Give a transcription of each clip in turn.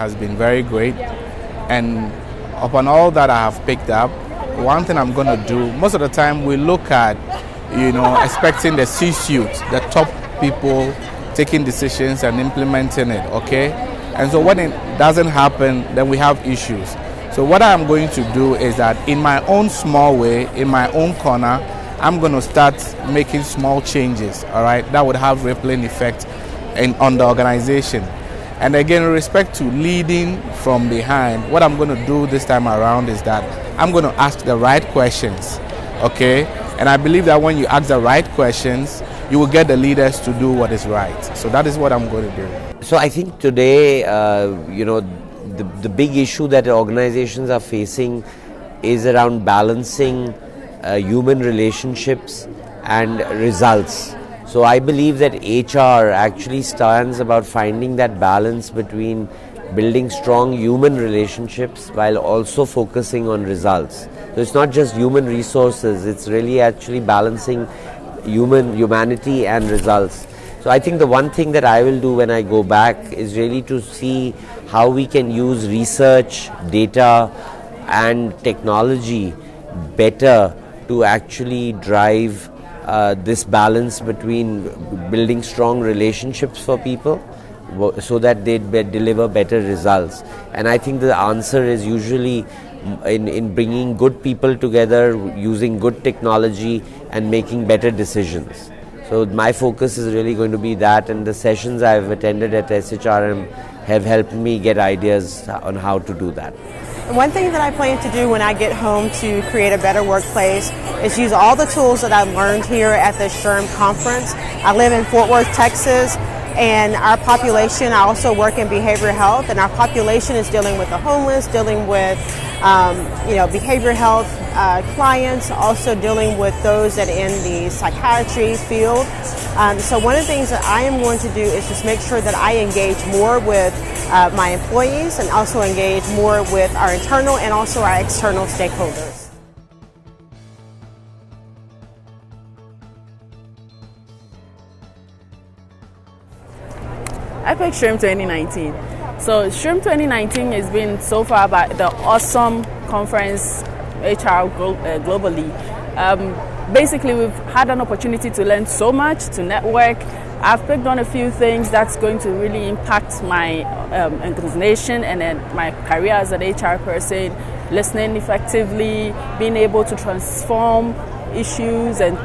has been very great. And upon all that I have picked up, one thing I'm going to do, most of the time we look at, expecting the C-suite, the top people taking decisions and implementing it, okay? And so when it doesn't happen, then we have issues. So what I'm going to do is that in my own small way, in my own corner, I'm going to start making small changes, all right? That would have rippling effect on the organization. And again, with respect to leading from behind, what I'm going to do this time around is that I'm going to ask the right questions, okay? And I believe that when you ask the right questions, you will get the leaders to do what is right. So that is what I'm going to do. So I think today, the big issue that organizations are facing is around balancing human relationships and results. So I believe that HR actually stands about finding that balance between building strong human relationships while also focusing on results. So it's not just human resources, it's really actually balancing humanity and results. So I think the one thing that I will do when I go back is really to see how we can use research, data and technology better to actually drive this balance between building strong relationships for people so that they deliver better results. And I think the answer is usually in bringing good people together, using good technology and making better decisions. So my focus is really going to be that, and the sessions I've attended at SHRM have helped me get ideas on how to do that. One thing that I plan to do when I get home to create a better workplace is use all the tools that I've learned here at the SHRM conference. I live in Fort Worth, Texas, and our population, I also work in behavioral health, and our population is dealing with the homeless, dealing with behavioral health clients, also dealing with those that are in the psychiatry field. So one of the things that I am going to do is just make sure that I engage more with my employees and also engage more with our internal and also our external stakeholders. I picked SHRM 2019. So SHRM 2019 has been so far the awesome conference HR globally. Basically, we've had an opportunity to learn so much, to network. I've picked on a few things that's going to really impact my organization and then my career as an HR person, listening effectively, being able to transform issues and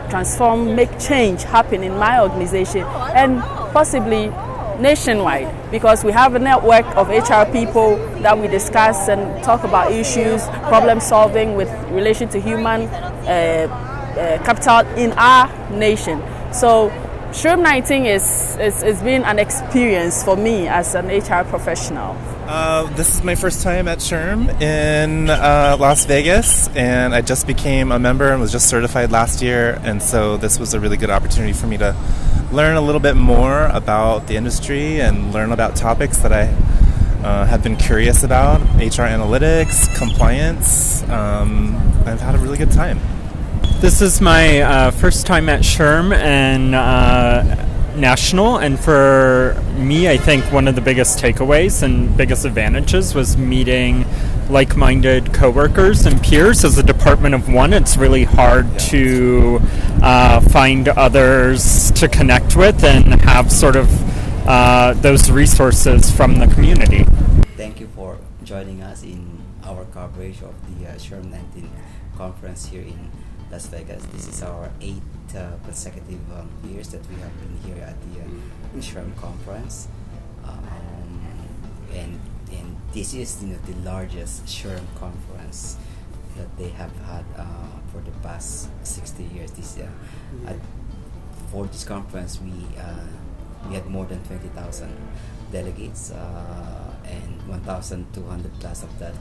make change happen in my organization and possibly nationwide, because we have a network of HR people that we discuss and talk about issues, problem solving with relation to human capital in our nation. So SHRM 19 is been an experience for me as an HR professional. This is my first time at SHRM in Las Vegas, and I just became a member and was just certified last year, and so this was a really good opportunity for me to learn a little bit more about the industry and learn about topics that I have been curious about, HR analytics, compliance. I've had a really good time. This is my first time at SHRM and national, and for me, I think one of the biggest takeaways and biggest advantages was meeting like-minded coworkers and peers. As a department of one, it's really hard to find others to connect with and have sort of those resources from the community. Thank you for joining us in our coverage of the SHRM 19 conference here in Las Vegas. This is our 8th consecutive years that we have been here at the SHRM conference, and this is the largest SHRM conference that they have had for the past 60 years. For this conference, we had more than 20,000 delegates, and 1,200 plus of that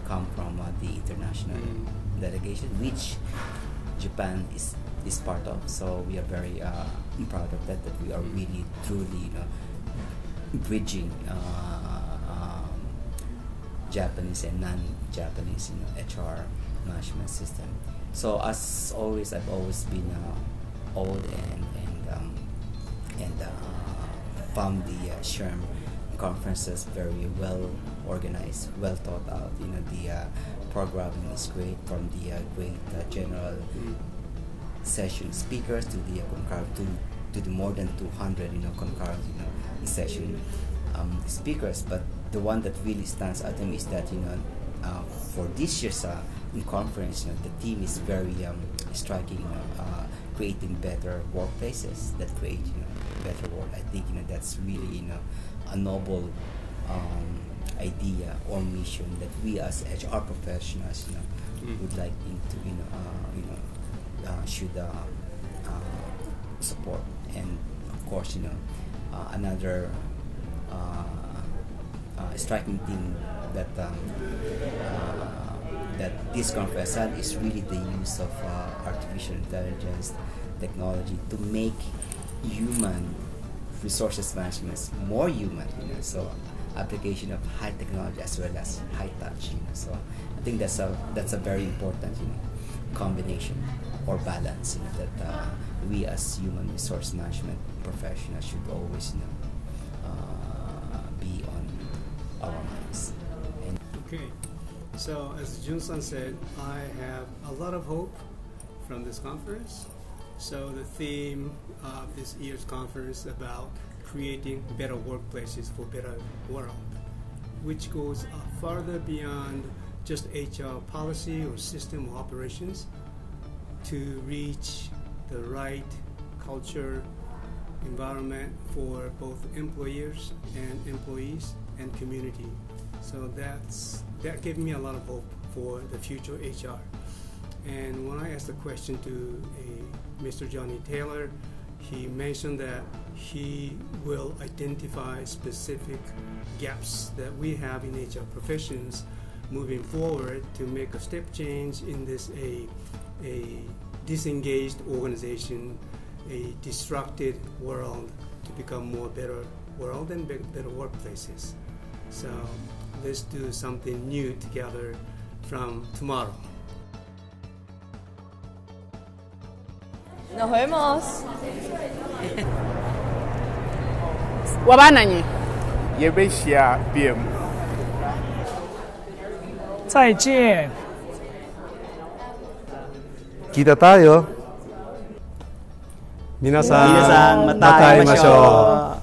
come from the international delegation, which Japan is part of. So we are very proud of that we are really truly bridging Japanese and non-Japanese HR management system. So as always, I've always been old and found the SHRM conferences very well organized, well thought out. The programming is great, from the great general session speakers to the to the more than 200 concurrent session speakers. But the one that really stands out to me is that for this year's conference, the theme is very striking. Creating better workplaces that create better work. I think that's really a noble idea or mission that we as HR professionals would like to should support. And of course another striking thing that that this conference had is really the use of artificial intelligence technology to make human resources management more human. So application of high technology as well as high touch. So I think that's a very important combination or balance that we as human resource management professionals should always be on our minds. Okay, so as Jun-san said, I have a lot of hope from this conference. So the theme of this year's conference is about creating better workplaces for better world, which goes farther beyond just HR policy or system or operations to reach the right culture environment for both employers and employees and community. So that gave me a lot of hope for the future HR. And when I asked the question to Mr. Johnny Taylor, he mentioned that he will identify specific gaps that we have in HR professions moving forward to make a step change in this a disengaged organization, a distracted world, to become more better world and better workplaces. So let's do something new together from tomorrow. Nos vemos. 我把那你。 Yebeshia BM. 再见。 Kita tayo. Minasan, matay masyo.